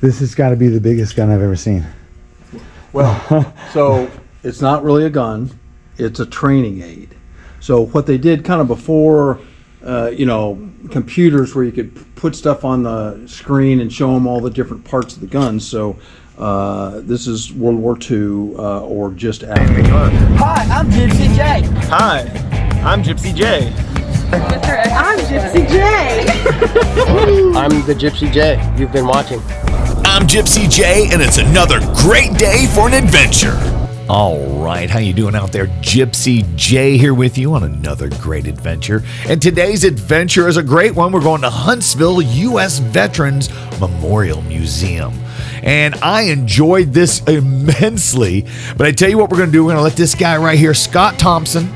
This has got to be the biggest gun I've ever seen. Well, so it's not really a gun, it's a training aid. So what they did kind of before, computers where you could put stuff on the screen and show them all the different parts of the gun. So this is World War II or just after. Hi, I'm Gypsy J. Hi, I'm Gypsy J. I'm Gypsy J. I'm the Gypsy J you've been watching. I'm Gypsy J, and it's another great day for an adventure. All right, how you doing out there? Gypsy J here with you on another great adventure. And today's adventure is a great one. We're going to Huntsville U.S. Veterans Memorial Museum. And I enjoyed this immensely. But I tell you what we're going to do. We're going to let this guy right here, Scott Thompson,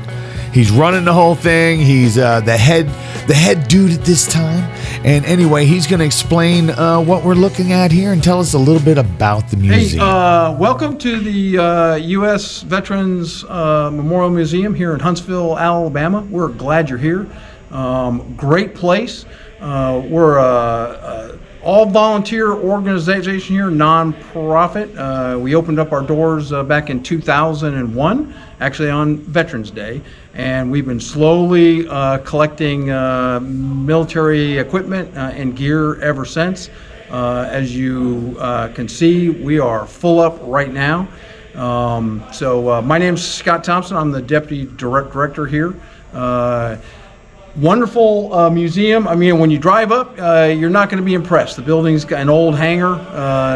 he's running the whole thing. He's the head dude at this time. And anyway, he's going to explain what we're looking at here and tell us a little bit about the museum. Hey, welcome to the U.S. Veterans Memorial Museum here in Huntsville, Alabama. We're glad you're here. Great place. We're all volunteer organization here, non-profit. We opened up our doors back in 2001, actually on Veterans Day, and we've been slowly collecting military equipment and gear ever since. As you can see, we are full up right now. My name's Scott Thompson. I'm the Deputy Director here. Wonderful museum. I mean, when you drive up, you're not going to be impressed. The building's got an old hangar.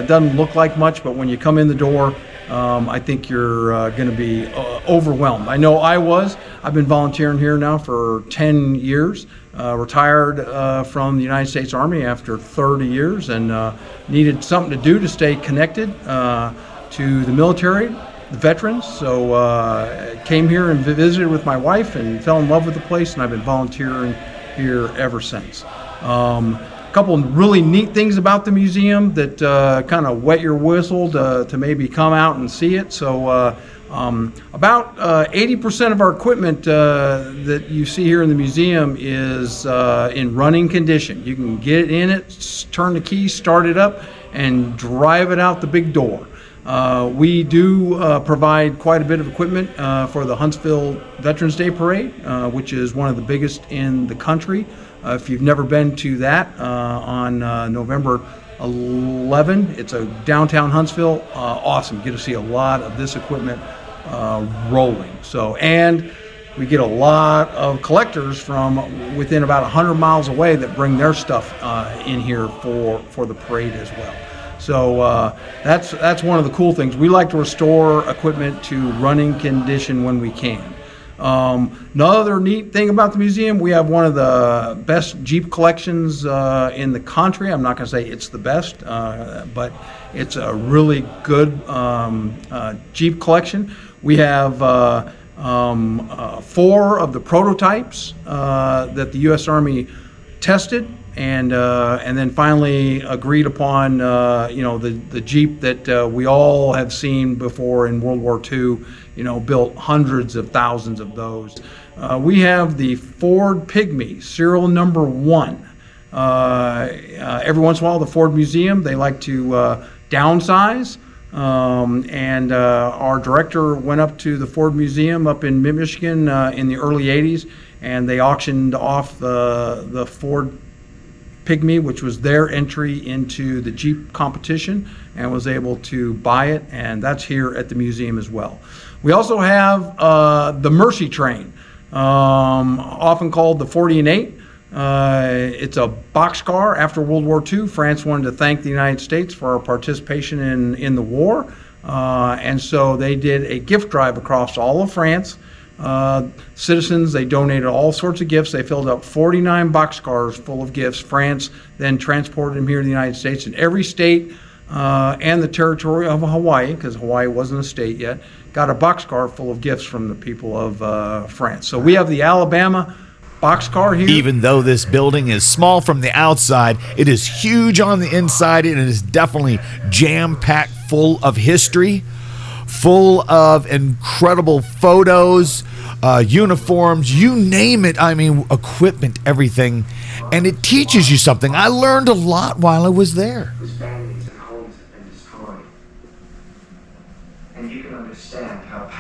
Doesn't look like much, but when you come in the door, I think you're going to be overwhelmed. I know I was. I've been volunteering here now for 10 years. Retired from the United States Army after 30 years and needed something to do to stay connected to the military, the veterans. So came here and visited with my wife and fell in love with the place, and I've been volunteering here ever since. A couple of really neat things about the museum that kind of wet your whistle to maybe come out and see it. So about 80% of our equipment that you see here in the museum is in running condition. You can get in it, turn the key, start it up, and drive it out the big door. We do provide quite a bit of equipment for the Huntsville Veterans Day Parade, which is one of the biggest in the country. If you've never been to that, on November 11, it's a downtown Huntsville. Awesome. You get to see a lot of this equipment rolling. So, and we get a lot of collectors from within about 100 miles away that bring their stuff in here for the parade as well. So that's one of the cool things. We like to restore equipment to running condition when we can. Another neat thing about the museum, we have one of the best Jeep collections in the country. I'm not going to say it's the best, but it's a really good Jeep collection. We have 4 of the prototypes that the U.S. Army tested. And then finally agreed upon, the Jeep that we all have seen before in World War II, built hundreds of thousands of those. We have the Ford Pygmy, serial number 1. Every once in a while, the Ford Museum, they like to downsize. And our director went up to the Ford Museum up in Michigan in the early 80s, and they auctioned off the Ford Pygmy, which was their entry into the Jeep competition, and was able to buy it, and that's here at the museum as well. We also have the Mercy Train, often called the 40 and 8. It's a boxcar. After World War II, France wanted to thank the United States for our participation in the war, and so they did a gift drive across all of France. Citizens, they donated all sorts of gifts. They filled up 49 boxcars full of gifts. France then transported them here to the United States. And every state and the territory of Hawaii, because Hawaii wasn't a state yet, got a boxcar full of gifts from the people of France. So we have the Alabama boxcar here. Even though this building is small from the outside, it is huge on the inside, and it is definitely jam-packed full of history, full of incredible photos, uniforms, you name it. I mean, equipment, everything. And it teaches you something. I learned a lot while I was there.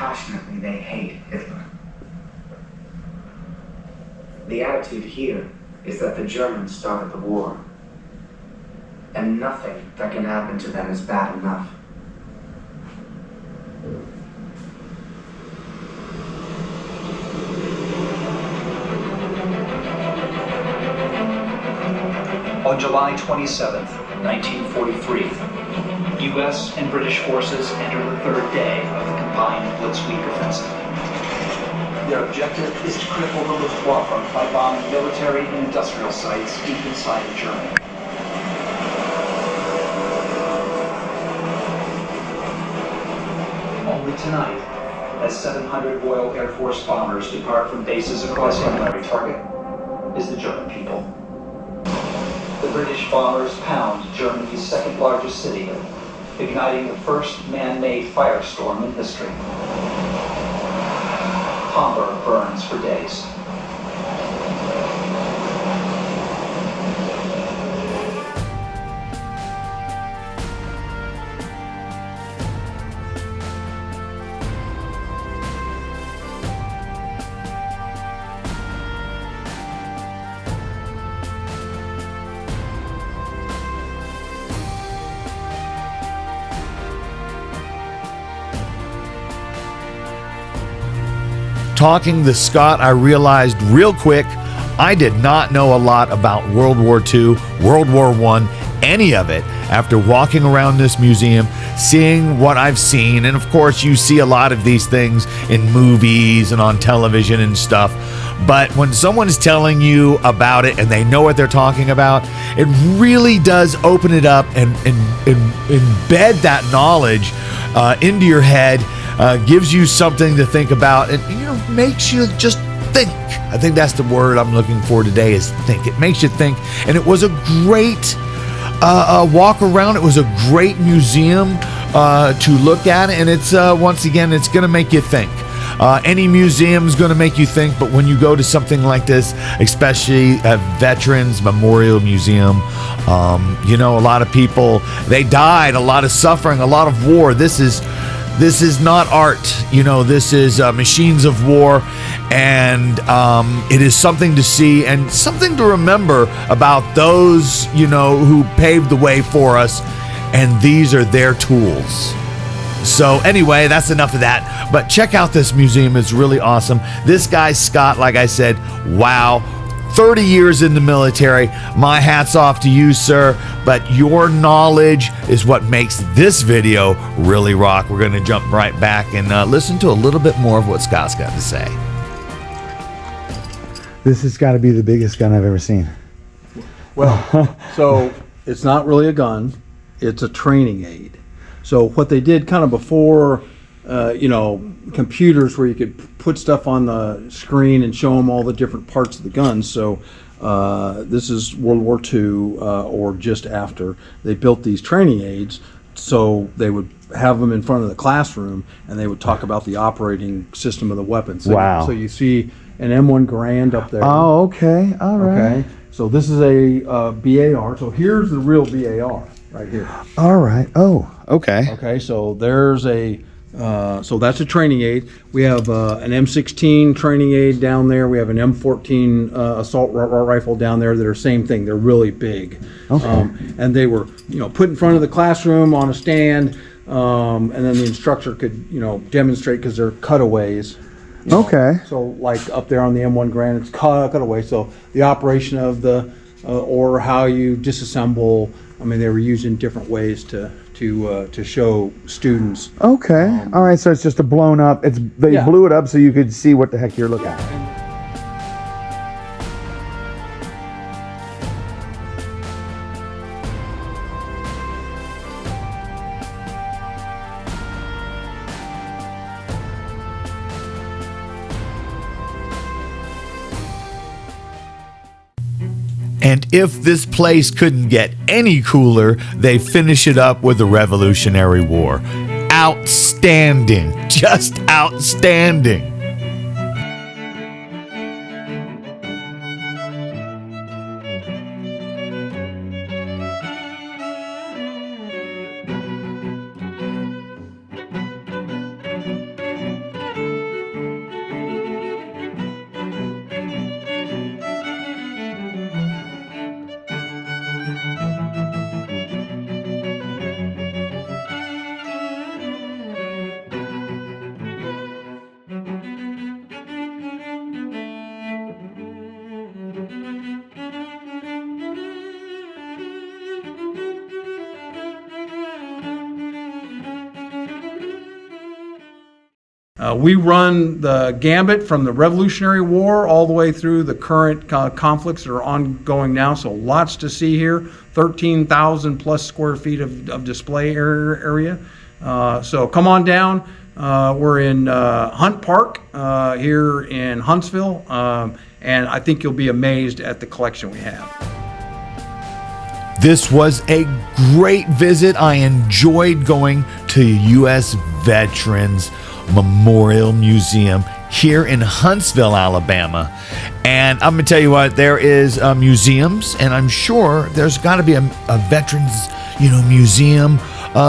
passionately they hate Hitler. The attitude here is that the Germans started the war, and nothing that can happen to them is bad enough. On July 27, 1943, U.S. and British forces enter the third day of the combined Blitzkrieg offensive. Their objective is to cripple the Luftwaffe by bombing military and industrial sites deep inside of Germany. Only tonight, as 700 Royal Air Force bombers depart from bases across the primary target, is the German people. The British bombers pound Germany's second largest city, igniting the first man-made firestorm in history. Hamburg burns for days. Talking to Scott, I realized real quick I did not know a lot about World War II, World War I, any of it after walking around this museum, seeing what I've seen. And of course, you see a lot of these things in movies and on television and stuff. But when someone's telling you about it and they know what they're talking about, it really does open it up and embed that knowledge into your head. Gives you something to think about, and makes you just think. I think that's the word I'm looking for today, is think. It makes you think, and it was a great walk around. It was a great museum to look at, and it's once again, it's going to make you think. Any museum is going to make you think, but when you go to something like this, especially a Veterans Memorial Museum, a lot of people, they died, a lot of suffering, a lot of war. This is not art, this is machines of war, and it is something to see and something to remember about those, who paved the way for us, and these are their tools. So anyway, that's enough of that, but check out this museum. It's really awesome. This guy, Scott, like I said, wow. 30 years in the military. My hat's off to you, sir, but your knowledge is what makes this video really rock. We're going to jump right back and listen to a little bit more of what Scott's got to say. This has got to be the biggest gun I've ever seen. Well, so it's not really a gun, it's a training aid. So what they did kind of before, computers where you could put stuff on the screen and show them all the different parts of the gun. So this is World War II or just after. They built these training aids so they would have them in front of the classroom and they would talk about the operating system of the weapon. So, wow. So you see an M1 Garand up there. Oh, okay. All right. Okay. So this is a BAR. So here's the real BAR right here. All right. Oh, okay. Okay. So there's a so that's a training aid. We have an M16 training aid down there. We have an M14 assault rifle down there that are same thing. They're really big. Okay. And they were, put in front of the classroom on a stand, and then the instructor could, demonstrate because they're cutaways. Okay. So like up there on the M1 Garand, it's cutaway. So the operation of the or how you disassemble. I mean, they were used in different ways to show students. Okay. All right. So it's just a blown up. They blew it up so you could see what the heck you're looking at. And if this place couldn't get any cooler, they finish it up with the Revolutionary War. Outstanding. Just outstanding. We run the gambit from the Revolutionary War all the way through the current conflicts that are ongoing now, so lots to see here. 13,000 plus square feet of display area. So come on down. We're in Hunt Park here in Huntsville, and I think you'll be amazed at the collection we have. This was a great visit. I enjoyed going to U.S. Veterans Memorial Museum here in Huntsville, Alabama. And I'm going to tell you what, there is museums, and I'm sure there's got to be a veterans, museum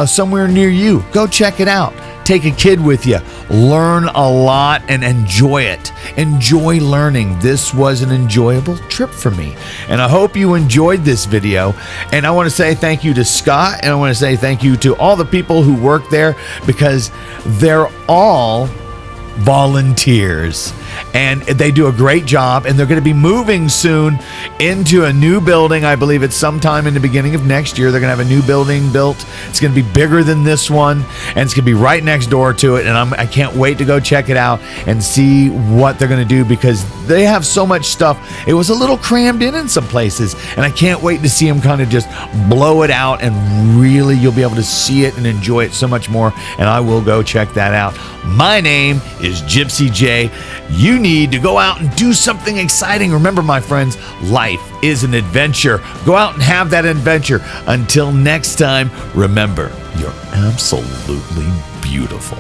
somewhere near you. Go check it out. Take a kid with you. Learn a lot and enjoy it. Enjoy learning. This was an enjoyable trip for me. And I hope you enjoyed this video. And I want to say thank you to Scott. And I want to say thank you to all the people who work there, because they're all volunteers and they do a great job, and they're going to be moving soon into a new building. I believe it's sometime in the beginning of next year. They're going to have a new building built. It's going to be bigger than this one, and it's going to be right next door to it, and I can't wait to go check it out and see what they're going to do, because they have so much stuff. It was a little crammed in some places, and I can't wait to see them kind of just blow it out, and really you'll be able to see it and enjoy it so much more, and I will go check that out. My name is Gypsy J. You need to go out and do something exciting. Remember, my friends, life is an adventure. Go out and have that adventure. Until next time, remember, you're absolutely beautiful.